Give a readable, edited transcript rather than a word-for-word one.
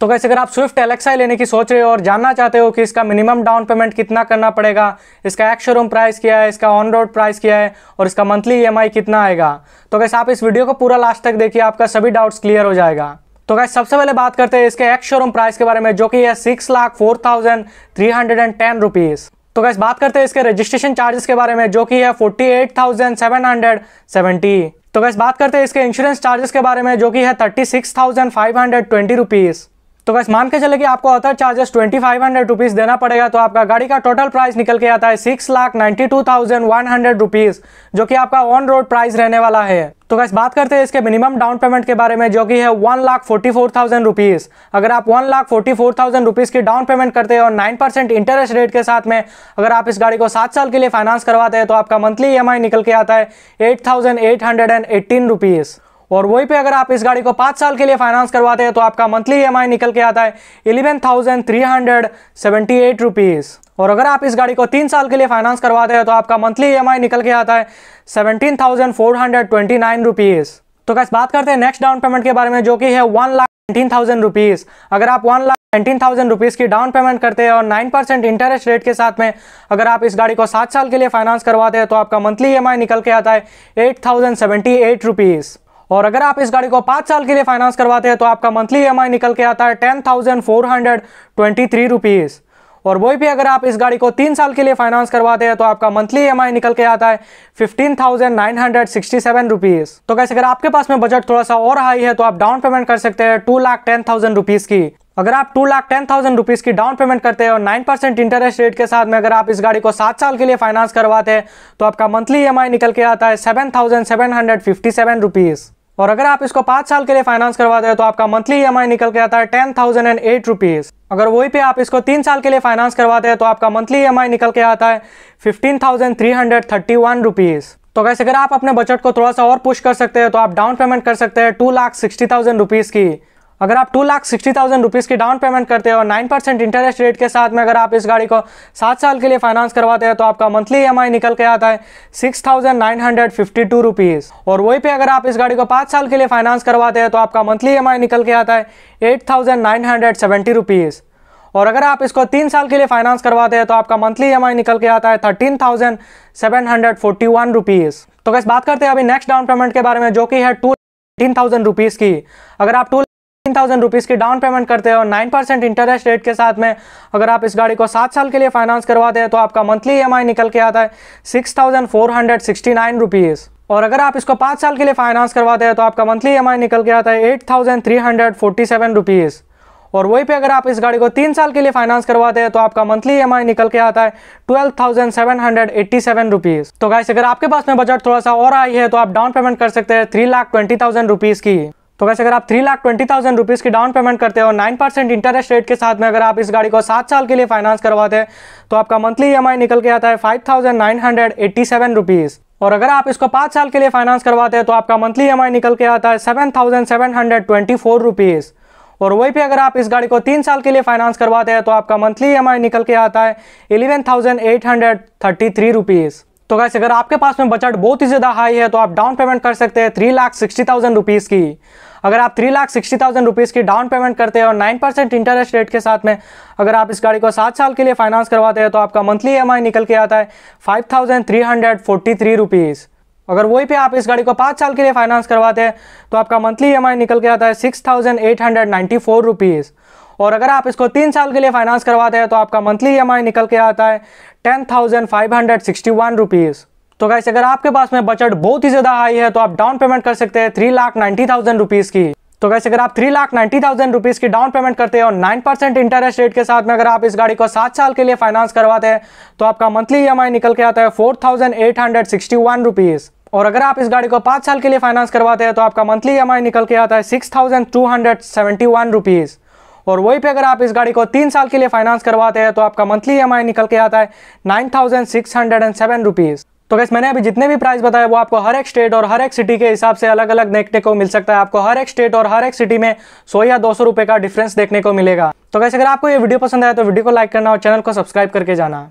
तो गाइस अगर आप स्विफ्ट एलेक्साई लेने की सोच रहे हो और जानना चाहते हो कि इसका मिनिमम डाउन पेमेंट कितना करना पड़ेगा, इसका एक्स शोरूम प्राइस क्या है, इसका ऑन रोड प्राइस क्या है और इसका मंथली ईएमआई कितना आएगा, तो गाइस आप इस वीडियो को पूरा लास्ट तक देखिए, आपका सभी डाउट्स क्लियर हो जाएगा। तो गाइस सबसे पहले बात करते हैं इसके एक्स शोरूम प्राइस के बारे में, जो कि है 6,04,310 रुपीज। तो गाइस बात करते हैं इसके रजिस्ट्रेशन चार्जेस के बारे में, जो कि है 48,770। तो गाइस बात करते हैं इसके इंश्योरेंस चार्जेस के बारे में, जो कि है 36,520 रुपीज। तो गाइस मान के चले कि आपको अदर चार्जेस 2,500 रुपीज देना पड़ेगा, तो आपका गाड़ी का टोटल प्राइस निकल के आता है 6,92,100 रुपीज, जो कि आपका ऑन रोड प्राइस रहने वाला है। तो गाइस बात करते हैं इसके मिनिमम डाउन पेमेंट के बारे में, जो कि है 1,44,000 रुपीज। अगर आप 1,44,000 रुपीज की डाउन पेमेंट करते हैं और 9% इंटरेस्ट रेट के साथ में अगर आप इस गाड़ी को 7 साल के लिए फाइनेंस करवाते हैं, तो आपका मंथली ईएमआई निकल के आता है 8,818 रुपीज। और वहीं पे अगर आप इस गाड़ी को 5 साल के लिए फाइनेंस करवाते हैं, तो आपका मंथली ईएमआई निकल के आता है 11,378 रुपीज। और अगर आप इस गाड़ी को 3 साल के लिए फाइनेंस करवाते हैं, तो आपका मंथली ईएमआई निकल के आता है 17,429 रुपीज। तो गाइस बात करते हैं नेक्स्ट डाउन पेमेंट के बारे में, जो कि है 1,19,000 रुपीज। अगर आप 1,19,000 रुपीज की डाउन पेमेंट करते हैं और 9% इंटरेस्ट रेट के साथ में अगर आप इस गाड़ी को 7 साल के लिए फाइनेंस करवाते हैं, तो आपका मंथली ईएमआई निकल के आता है 8,078 रुपीज। और अगर आप इस गाड़ी को 5 साल के लिए फाइनेंस करवाते हैं, तो आपका मंथली ईएमआई निकल के आता है 10,423 रुपीज। और वही भी अगर आप इस गाड़ी को 3 साल के लिए फाइनेंस करवाते हैं, तो आपका मंथली ईएमआई निकल के आता है 15,967 रुपीज। तो गाइस अगर आपके पास में बजट थोड़ा सा और हाई है, तो आप डाउन पेमेंट कर सकते हैं 2,10,000 रुपीज की। अगर आप 2,10,000 रुपीज की डाउन पेमेंट करते हैं और 9% इंटरेस्ट रेट के साथ में अगर आप इस गाड़ी को 7 साल के लिए फाइनेंस करवाते हैं, तो आपका मंथली ईएमआई निकल के आता है 7,757 रुपीज। और अगर आप इसको 5 साल के लिए फाइनेंस करवाते हैं, तो आपका मंथली ईएमआई निकल के आता है 10,008 रुपीज। अगर वही पे आप इसको 3 साल के लिए फाइनेंस करवाते हैं, तो आपका मंथली ईएमआई निकल के आता है 15,331 रुपीज। तो गाइस अगर आप अपने बजट को थोड़ा सा और पुश कर सकते हैं, तो आप डाउन पेमेंट कर सकते हैं 2,60,000 रुपीज की। अगर आप 2,60,000 रुपीज की डाउन पेमेंट करते हैं और 9% इंटरेस्ट रेट के साथ में अगर आप इस गाड़ी को 7 साल के लिए फाइनेंस करवाते हैं, तो आपका मंथली ईएमआई निकल के आता है 6,952 रुपीज। और वहीं पे अगर आप इस गाड़ी को 5 साल के लिए फाइनेंस करवाते हैं, तो आपका मंथली ईएमआई निकल के आता है 8,970 रुपीज। और अगर आप इसको 3 साल के लिए फाइनेंस करवाते हैं, तो आपका मंथली ईएमआई निकल के आता है 13,741 रुपीज। तो गाइस बात करते हैं अभी नेक्स्ट डाउन पेमेंट के बारे में, जो कि है 2,18,000 रुपीज की। अगर आप 2,18,000 रुपीज की डाउन पेमेंट करते हैं और 9% इंटरेस्ट रेट के साथ में अगर आप इस गाड़ी को 7 साल के लिए फाइनेंस करवाते हैं, तो आपका मंथली ईएमआई निकल के आता है 6,469 रुपीज। और अगर आप इसको 5 साल के लिए फाइनेंस करवाते हैं, तो आपका मंथली ईएमआई निकल के आता है 8,347 रुपीज। और वहीं पे अगर आप इस गाड़ी को 3 साल के लिए फाइनेंस करवाते हैं, तो आपका मंथली ईएमआई निकल के आता है 12,787 रुपीज। तो गाइस अगर आपके पास में बजट थोड़ा सा और आई है, तो आप डाउन पेमेंट कर सकते हैं 3,20,000 रुपीज की। तो वैसे अगर आप 3,20,000 रुपीज की डाउन पेमेंट करते हैं और 9% इंटरेस्ट रेट के साथ में अगर आप इस गाड़ी को 7 साल के लिए फाइनेंस करवाते हैं, तो आपका मंथली ईएमआई निकल के आता है 5,987 रुपीज। और अगर आप इसको 5 साल के लिए फाइनेंस करवाते हैं, तो आपका मंथली ईएमआई निकल के आता है 7,724 रुपीज। और वहीं पे अगर आप इस गाड़ी को 3 साल के लिए फाइनेंस करवाते हैं, तो आपका मंथली ईएमआई निकल के आता है 11,833 रुपीज। तो गाइस अगर आपके पास में बजट बहुत ही ज्यादा हाई है, तो आप डाउन पेमेंट कर सकते हैं 3,60,000 रुपीज की। अगर आप 3,60,000 रुपीज की डाउन पेमेंट करते हैं और 9% इंटरेस्ट रेट के साथ में अगर आप इस गाड़ी को 7 साल के लिए फाइनेंस करवाते हैं, तो आपका मंथली ईएमआई निकल के आता है 5,343 रुपीज। अगर वहीं पे आप इस गाड़ी को 5 साल के लिए फाइनेंस करवाते हैं, तो आपका मंथली ईएमआई निकल के आता है 6,894 रुपीज। और अगर आप इसको 3 साल के लिए फाइनेंस करवाते हैं, तो आपका मंथली ईएमआई निकल के आता है 10,561 रुपीज। तो गाइस अगर आपके पास में बजट बहुत ही ज्यादा हाई है, तो आप डाउन पेमेंट कर सकते हैं 3,90,000 रुपीज की। तो गाइस अगर आप 3,90,000 रुपीज की डाउन पेमेंट करते हैं और 9% इंटरेस्ट रेट के साथ में अगर आप इस गाड़ी को 7 साल के लिए फाइनेंस करवाते हैं, तो आपका मंथली ईएमआई निकल के आता है 4,861 रुपीज। और अगर आप इस गाड़ी को 5 साल के लिए फाइनेंस करवाते हैं, तो आपका मंथली ईएमआई निकल के आता है 6,271 रुपीज। और वहीं पे अगर आप इस गाड़ी को 3 साल के लिए फाइनेंस करवाते हैं, तो आपका मंथली ईएमआई निकल के आता है 9,607 रुपीज। तो गाइस मैंने अभी जितने भी प्राइस बताए वो आपको हर एक स्टेट और हर एक सिटी के हिसाब से अलग अलग देखने को मिल सकता है। आपको हर एक स्टेट और हर एक सिटी में 100 या 200 रुपए का डिफरेंस देखने को मिलेगा। तो गाइस अगर आपको ये वीडियो पसंद आया तो वीडियो को लाइक करना और चैनल को सब्सक्राइब करके जाना।